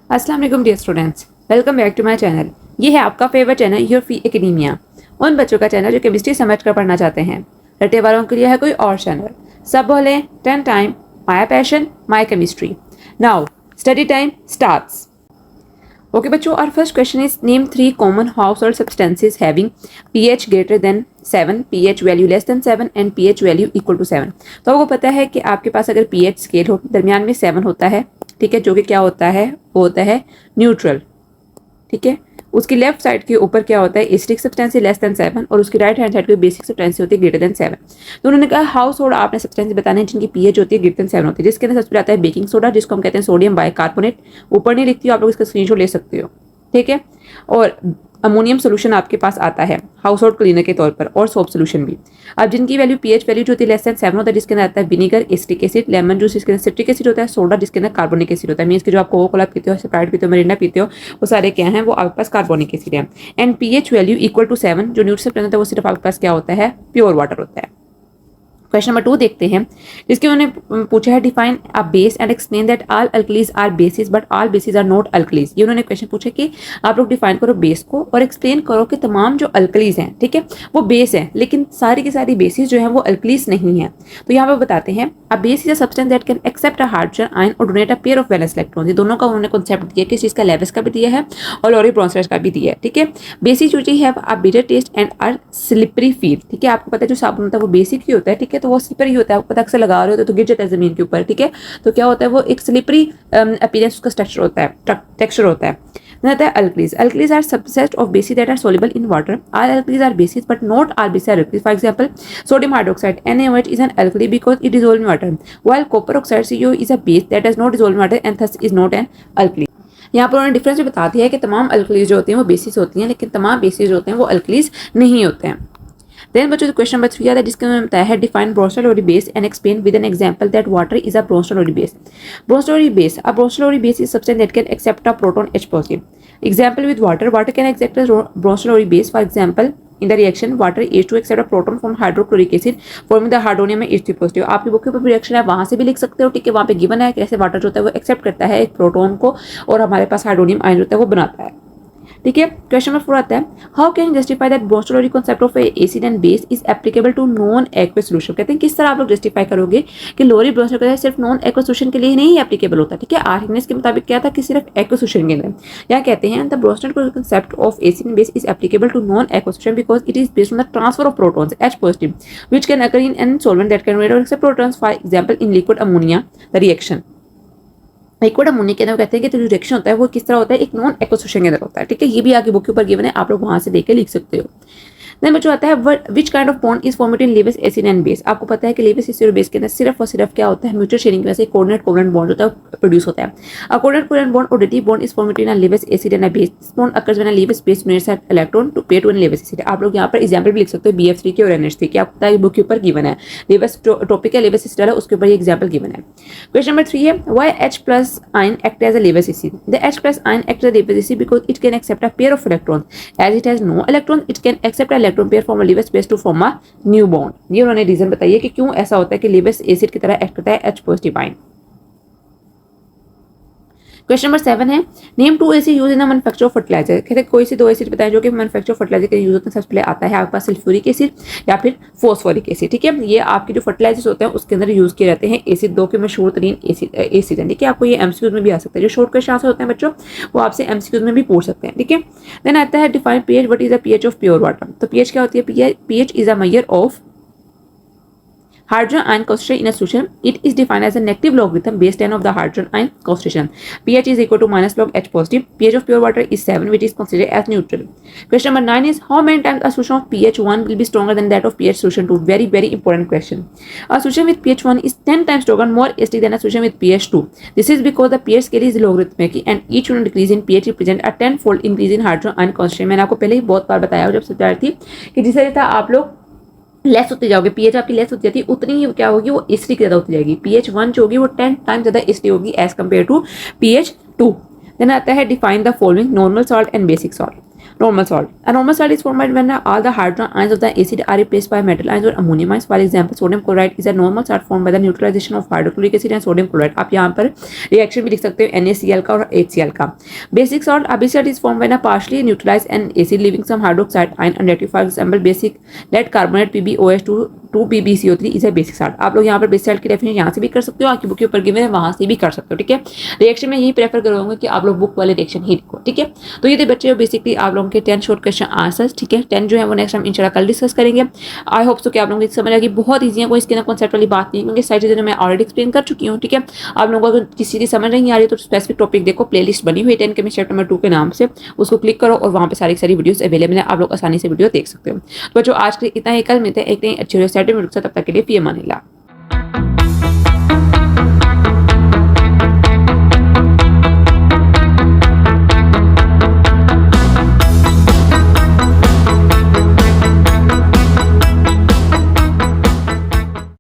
अस्सलाम वालेकुम dear students, welcome back to my channel. ये है आपका favourite channel your fee academia. उन बच्चों का चैनल जो केमिस्ट्री समझ कर पढ़ना चाहते हैं। रटे वालों के लिए है कोई और चैनल। सब बोले 10 time my passion my chemistry. Now study time starts. Okay बच्चों, our first question is name 3 common household substances having pH greater than 7, pH value less than 7 and pH value equal to 7। तो आपको पता है कि आपके पास अगर pH scale हो दरमियान में 7 होता है, ठीक है, जो कि क्या होता है, वो होता है न्यूट्रल, ठीक है। उसकी लेफ्ट साइड के ऊपर क्या होता है, एसिडिक सब्सटेंसी लेस देन 7 और उसकी राइट हैंड साइड पे बेसिक सब्सटेंसी होती है ग्रेटर देन 7। तो उन्होंने कहा हाउस होल्ड आपने सब्सटेंसी बताने जिनकी पीएच होती है ग्रेटर देन 7 होती है, जिसके अंदर सबसे आता है बेकिंग सोडा, जिसको हम कहते हैं सोडियम बाइकार्बोनेट। ऊपर नहीं लिखती हो, आप लोग इसका स्क्रीनशॉट ले सकते हो, ठीक है। और अमोनियम सोल्यूशन आपके पास आता है हाउस होल्ड क्लीनर के तौर पर, और सोप सोल्यूशन भी। अब जिनकी वैल्यू पीएच वैल्यू जो होती है लेस देन 7 होता है, जिसके अंदर आता है vinegar, acetic acid, lemon juice जिसके अंदर सिट्रिक एसिड होता है, सोडा जिसके अंदर कार्बोनिक एसिड होता है। मींस कि जो आप कोका कोला पीते हो, स्प्राइट पीते हो, मिरिंडा पीते हो, वो सारे क्या हैं, वो आपके पास कार्बोनिक एसिड है। And pH value equal to 7 जो न्यूट्रल होता है वो सिर्फ आपके पास क्या होता है, प्योर वाटर होता है। क्वेश्चन नंबर 2 देखते हैं, जिसके उन्होंने पूछा है define a base and explain that all alkalis are bases but all bases are not alkalis. ये उन्होंने क्वेश्चन पूछा कि आप लोग डिफाइन करो बेस को और एक्सप्लेन करो कि तमाम जो अल्कलीज हैं, ठीक है, वो बेस है, लेकिन सारी की सारी बेसिस जो है वो अल्कलीज नहीं है। तो यहाँ पर बताते हैं a base is a substance that can accept a hydrogen ion और donate a pair of valence electron. ये दोनों का उन्होंने कॉन्सेप्ट दिया, किस चीज का, लेविस का भी दिया है और लॉरी ब्रॉन्सलर का भी दिया है, ठीक है। Bases usually have a bitter taste and are slippery feel, ठीक है। आपको पता है जो साबुन होता है वो बेसिक ही होता है, ठीक है, तो वो स्लिपरी होता है, आपको पता, अक्सर लगा रहे होते तो गिर जाता है जमीन के ऊपर, ठीक है। तो क्या होता है, वो एक स्लिपरी अपीयरेंस उसका स्ट्रक्चर होता है, टेक्सचर होता है। आता है alkalis. Alkalis are subset of bases that are soluble in water. All alkalis are bases but not all bases are alkalis. For example, sodium hydroxide NaOH is an alkali because it dissolves in water, while copper oxide CO is a base that does not dissolve in water and thus is not an alkali. यहाँ पर उन्होंने difference भी बता दिया है कि तमाम alkalis जो होती हैं वो बेसिस होती हैं, लेकिन तमाम बेसिस जो होते हैं वो अल्कलीज नहीं होते हैं। देन बच्चों क्वेश्चन नंबर 3 आता है, जिसके उन्होंने बताया है define Bronsted Lowry base and explain with an example that water is a Bronsted Lowry base. Bronsted Lowry base, a Bronsted Lowry base is substance that can accept a proton H positive. Example with water, water can accept a Bronsted Lowry base. For example in the reaction water H2 accept a proton from hydrochloric acid forming the hydronium में H3 positive. आपकी book के ऊपर reaction है, वहां से भी लिख सकते हो, ठीक है। वहां पे गिवन है कैसे वाटर जो होता है वो एक्सेप्ट करता है एक प्रोटॉन को और हमारे पास हाइड्रोनियम आयन होता है वो बनाता है, ठीक है। क्वेश्चन नंबर 4 आता है, how can justify that Bronsted Lowry concept of acid and base is applicable to non aqueous solution. कहते हैं किस तरह आप लोग जस्टिफाई करोगे कि लोरी ब्रोंस्टेलोरी सिर्फ नॉन एक्वस सॉल्यूशन के लिए ही नहीं एप्लीकेबल होता, ठीक है। आर्गेनिक्स के मुताबिक क्या था कि सिर्फ एक्वस सॉल्यूशन के लिए। यहाँ कहते हैं the Bronsted Lowry concept of acid and base is applicable to non aqueous solution because it is based on the transfer of protons H positive which can occur in an solvent that can accept protons, for example in liquid ammonia the reaction. Liquid ammonia के अंदर कहते हैं कि जो reaction होता है वो किस तरह होता है, एक नॉन एक्वस सॉल्यूशन के अंदर होता है, ठीक है। ये भी आगे बुक के ऊपर गिवन है, आप लोग वहां से देख के लिख सकते हो। देन बच्चों आता है which kind of bond is formed in Levi's acid and base. आपको पता है कि लेविस एसिड और बेस के अंदर सिर्फ और सिर्फ क्या होता है, म्यूचुअल शेयरिंग की वजह से कोऑर्डिनेट कोवलेंट बॉन्ड होता है प्रोड्यूस होता है। A coordinate covalent bond or dative bond is formed in a Lewis acid and a base. This bond occurs when a Lewis base donates an electron to pair to an Lewis acid. आप लोग यहाँ पर example भी लिख सकते हो BF3 के और NH3 के, आपको पता है बुक के ऊपर गिवन है। लेविस टॉपिक है, लेविस एसिड है, उसके ऊपर ये एग्जांपल गिवन है। क्वेश्चन नंबर 3 है, why H+ ion act as a Lewis acid? The H+ ion acts as a Lewis acid because it can accept a pair of electrons. As it has no electrons, it can accept a electron pair from a Lewis base to form a new bond. ये उन्होंने reason बताई है कि क्यों ऐसा होता है कि Lewis एसिड की तरह एक्ट करता है H positive ion. Question number 7 है, name 2 acid use in the manufacture of fertiliser. कहते हैं कोई सी 2 एसिड बताएं जो कि मैन्युफैक्चर ऑफ फर्टिलाइजर के लिए यूज होते हैं। सबसे पहले आता है आपके पास सल्फ्यूरिक एसिड या फिर फॉस्फोरिक एसिड, ठीक है। ये आपके जो फर्टिलाइजर्स होते हैं उसके अंदर यूज किए जाते हैं। एसिड 2 के मशहूर तरीन एसिड है, ठीक है। आपको ये एमसीक्यूज में भी आ सकता है, जो शॉर्ट क्वेश्चन होते हैं बच्चों वो आपसे एमसीक्यूज में भी पूछ सकते हैं, ठीक है। देन आता है define pH, what is the pH of pure water. तो पीएच क्या होती है, pH is a measure of hydrogen ion concentration in a solution. It is defined as a negative logarithm base 10 of the hydrogen ion concentration. pH is equal to minus log H positive. pH of pure water is 7, which is considered as neutral. Question number 9 is, how many times a solution of pH 1 will be stronger than that of pH solution 2? Very very important question. A solution with pH 1 is 10 times stronger, more acidic than a solution with pH 2. This is because the pH scale is logarithmic and each unit decrease in pH represent a 10-fold increase in hydrogen ion concentration. मैंने आपको पहले ही बहुत बार बताया जब समझा रही थी कि जिस तरह आप लोग लेस होते जाओगे, पीएच आपकी लेस होती जाती है, उतनी ही क्या होगी, वो एसिडिक ज़्यादा होती जाएगी। pH 1 जो होगी वो 10 टाइम ज़्यादा एसिडिक होगी as compare to pH 2। Then आता है define the following normal salt and basic salt. Normal salt. A normal salt is formed when all the hydrogen ions of the acid are replaced by metal ions or ammonium ions. For example, sodium chloride is a normal salt formed by the neutralization of hydrochloric acid and sodium chloride. आप यहाँ पर reaction भी लिख सकते हो NaCl का और HCl का. Basic salt, a basic salt is formed when a partially neutralized an acid leaving some hydroxide ion unreactive. For example, basic lead carbonate PbOH2 2PbCO3 is a basic salt. आप लोग यहाँ पर basic salt की definition यहाँ से भी कर सकते हो, आपकी बुक के ऊपर गिवन है वहाँ से भी कर सकते हो, ठीक है. रिएक्शन में यही प्रेफर करूँगा कि आप लोग बुक वाले रिएक्शन ही लिखो, ठीक है. तो ये थे बच्चे बेसिकली आप लोगों के 10 शॉर्ट क्वेश्चन आंसर्स, ठीक है. 10 जो है वो नेक्स्ट हम इंशाल्लाह कल डिस्कस करेंगे. आई होप सो कि आप लोगों को समझ आएगी. बहुत ईजी है, कोई इसके ना कॉन्सेप्ट वाली बात नहीं है, क्योंकि सारी चीज़ें मैं ऑलरेडी एक्सप्लेन कर चुकी हूँ, ठीक है. आप लोगों को अगर किसी की समझ नहीं आ रही तो स्पेसिफिक टॉपिक देखो, प्लेलिस्ट बनी हुई 10 केमिस्ट्री चैप्टर नंबर 2 के नाम से, उसको क्लिक करो और वहाँ पे सारी वीडियोस अवेलेबल है, आप लोग आसानी से वीडियो देख सकते हो. तो बच्चों आज के इतना ही, कल मिलते हैं एक नई अच्छी वीडियो सेट में. तब तक के लिए फी अमान अल्लाह.